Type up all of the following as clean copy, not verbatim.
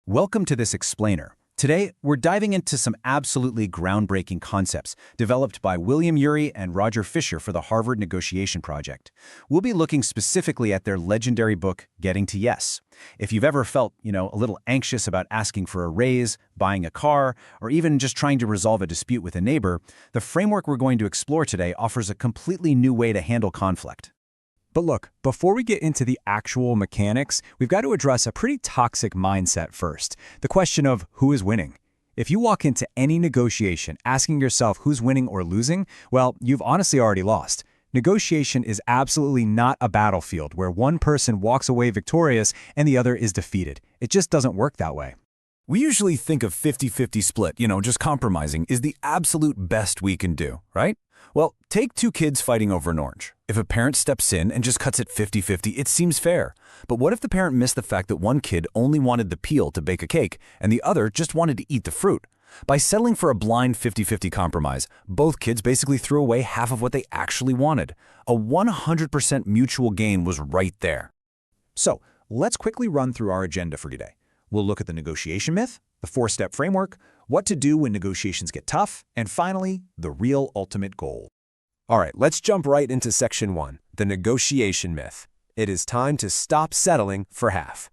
Welcome to this explainer. Today, we're diving into some absolutely groundbreaking concepts developed by William Ury and Roger Fisher for the Harvard Negotiation Project. We'll be looking specifically at their legendary book, Getting to Yes. If you've ever felt, a little anxious about asking for a raise, buying a car, or even just trying to resolve a dispute with a neighbor, the framework we're going to explore today offers a completely new way to handle conflict. But look, before we get into the actual mechanics, we've got to address a pretty toxic mindset first. The question of who is winning. If you walk into any negotiation asking yourself who's winning or losing, well, you've honestly already lost. Negotiation is absolutely not a battlefield where one person walks away victorious and the other is defeated. It just doesn't work that way. We usually think of 50-50 split, just compromising is the absolute best we can do, right? Well, take two kids fighting over an orange. If a parent steps in and just cuts it 50-50, it seems fair. But what if the parent missed the fact that one kid only wanted the peel to bake a cake and the other just wanted to eat the fruit? By settling for a blind 50-50 compromise, both kids basically threw away half of what they actually wanted. A 100% mutual gain was right there. So, let's quickly run through our agenda for today. We'll look at the negotiation myth, the four-step framework, what to do when negotiations get tough, and finally, the real ultimate goal. All right, let's jump right into Section 1, the negotiation myth. It is time to stop settling for half.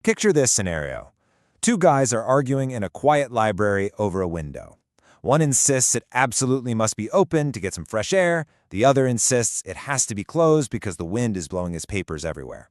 Picture this scenario. Two guys are arguing in a quiet library over a window. One insists it absolutely must be open to get some fresh air. The other insists it has to be closed because the wind is blowing his papers everywhere.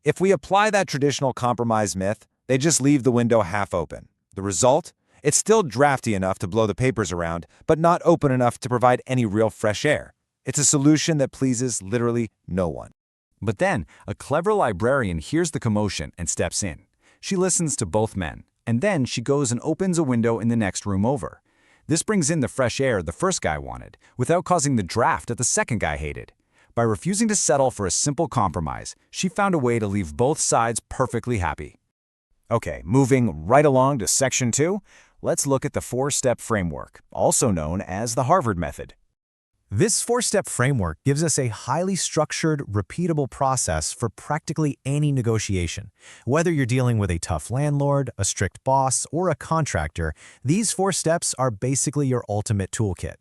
If we apply that traditional compromise myth, they just leave the window half open. The result? It's still drafty enough to blow the papers around, but not open enough to provide any real fresh air. It's a solution that pleases literally no one. But then, a clever librarian hears the commotion and steps in. She listens to both men, and then she goes and opens a window in the next room over. This brings in the fresh air the first guy wanted, without causing the draft that the second guy hated. By refusing to settle for a simple compromise, she found a way to leave both sides perfectly happy. Okay, moving right along to Section 2, let's look at the four-step framework, also known as the Harvard method. This four-step framework gives us a highly structured, repeatable process for practically any negotiation. Whether you're dealing with a tough landlord, a strict boss, or a contractor, these four steps are basically your ultimate toolkit.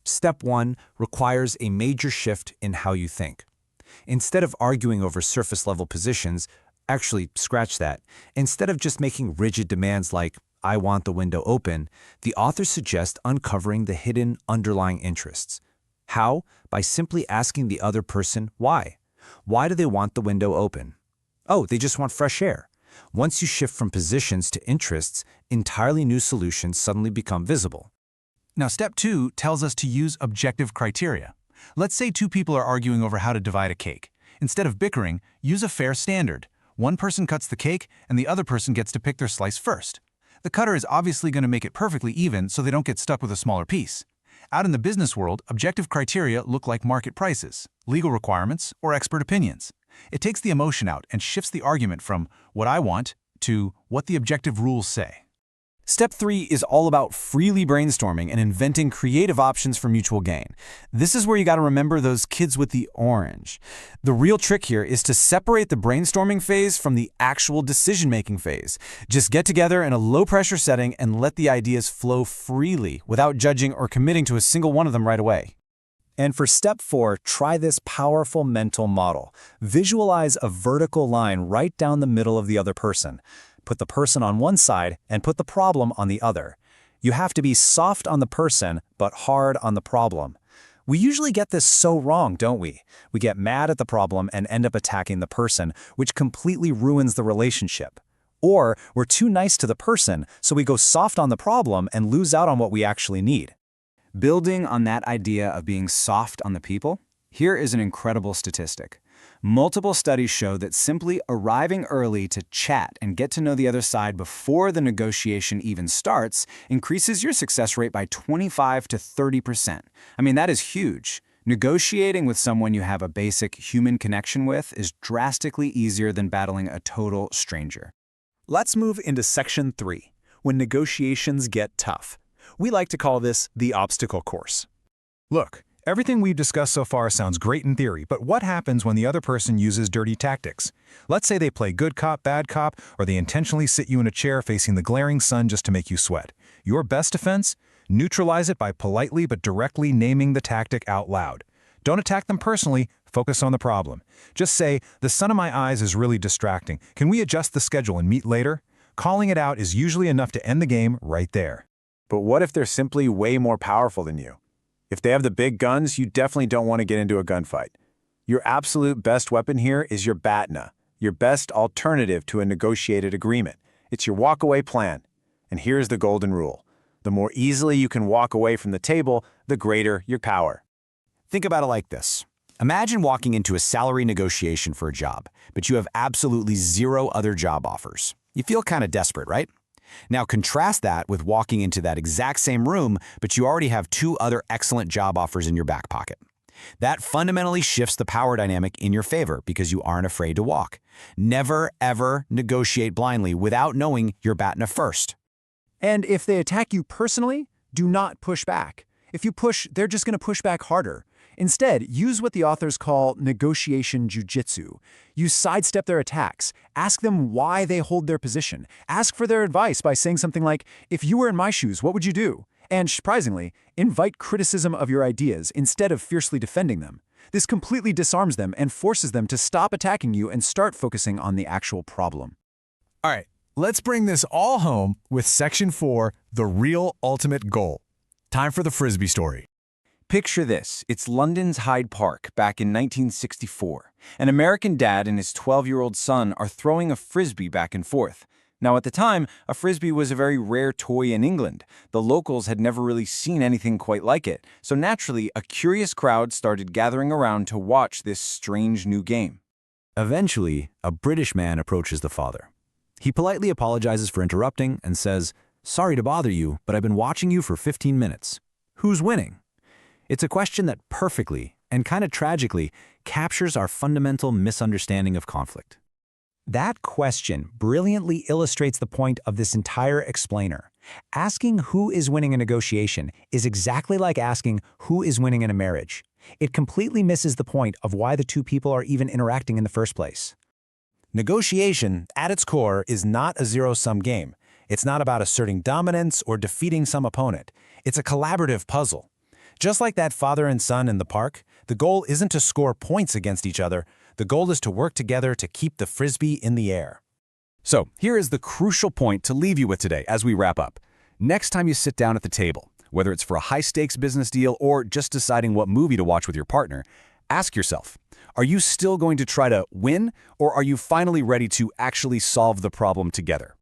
Step 1 requires a major shift in how you think. Instead of arguing over surface-level positions, actually, scratch that. Instead of just making rigid demands like, I want the window open, the authors suggest uncovering the hidden underlying interests. How? By simply asking the other person why. Why do they want the window open? Oh, they just want fresh air. Once you shift from positions to interests, entirely new solutions suddenly become visible. Now, Step 2 tells us to use objective criteria. Let's say two people are arguing over how to divide a cake. Instead of bickering, use a fair standard. One person cuts the cake, and the other person gets to pick their slice first. The cutter is obviously going to make it perfectly even so they don't get stuck with a smaller piece. Out in the business world, objective criteria look like market prices, legal requirements, or expert opinions. It takes the emotion out and shifts the argument from what I want to what the objective rules say. Step 3 is all about freely brainstorming and inventing creative options for mutual gain. This is where you got to remember those kids with the orange. The real trick here is to separate the brainstorming phase from the actual decision-making phase. Just get together in a low-pressure setting and let the ideas flow freely without judging or committing to a single one of them right away. And for Step 4, try this powerful mental model. Visualize a vertical line right down the middle of the other person. Put the person on one side and put the problem on the other. You have to be soft on the person, but hard on the problem. We usually get this so wrong, don't we? We get mad at the problem and end up attacking the person, which completely ruins the relationship. Or we're too nice to the person, so we go soft on the problem and lose out on what we actually need. Building on that idea of being soft on the people, here is an incredible statistic. Multiple studies show that simply arriving early to chat and get to know the other side before the negotiation even starts increases your success rate by 25 to 30%. I mean, that is huge. Negotiating with someone you have a basic human connection with is drastically easier than battling a total stranger. Let's move into Section 3, when negotiations get tough. We like to call this the obstacle course. Look, Everything we've discussed so far sounds great in theory, but what happens when the other person uses dirty tactics? Let's say they play good cop, bad cop, or they intentionally sit you in a chair facing the glaring sun just to make you sweat. Your best defense? Neutralize it by politely but directly naming the tactic out loud. Don't attack them personally, focus on the problem. Just say, "The sun in my eyes is really distracting. Can we adjust the schedule and meet later?" Calling it out is usually enough to end the game right there. But what if they're simply way more powerful than you? If they have the big guns, you definitely don't want to get into a gunfight. Your absolute best weapon here is your BATNA, your best alternative to a negotiated agreement. It's your walk-away plan. And here's the golden rule. The more easily you can walk away from the table, the greater your power. Think about it like this. Imagine walking into a salary negotiation for a job, but you have absolutely zero other job offers. You feel kind of desperate, right? Now contrast that with walking into that exact same room, but you already have 2 other excellent job offers in your back pocket. That fundamentally shifts the power dynamic in your favor because you aren't afraid to walk. Never, ever negotiate blindly without knowing your BATNA first. And if they attack you personally, do not push back. If you push, they're just going to push back harder. Instead, use what the authors call negotiation jujitsu. You sidestep their attacks. Ask them why they hold their position. Ask for their advice by saying something like, "If you were in my shoes, what would you do?" And surprisingly, invite criticism of your ideas instead of fiercely defending them. This completely disarms them and forces them to stop attacking you and start focusing on the actual problem. All right, let's bring this all home with Section 4, the real ultimate goal. Time for the Frisbee story. Picture this. It's London's Hyde Park back in 1964. An American dad and his 12-year-old son are throwing a Frisbee back and forth. Now, at the time, a Frisbee was a very rare toy in England. The locals had never really seen anything quite like it, so naturally, a curious crowd started gathering around to watch this strange new game. Eventually, a British man approaches the father. He politely apologizes for interrupting and says, "Sorry to bother you, but I've been watching you for 15 minutes. Who's winning?" It's a question that perfectly, and kind of tragically, captures our fundamental misunderstanding of conflict. That question brilliantly illustrates the point of this entire explainer. Asking who is winning a negotiation is exactly like asking who is winning in a marriage. It completely misses the point of why the 2 people are even interacting in the first place. Negotiation, at its core, is not a zero-sum game. It's not about asserting dominance or defeating some opponent. It's a collaborative puzzle. Just like that father and son in the park, the goal isn't to score points against each other. The goal is to work together to keep the Frisbee in the air. So, here is the crucial point to leave you with today as we wrap up. Next time you sit down at the table, whether it's for a high-stakes business deal or just deciding what movie to watch with your partner, ask yourself, are you still going to try to win, or are you finally ready to actually solve the problem together?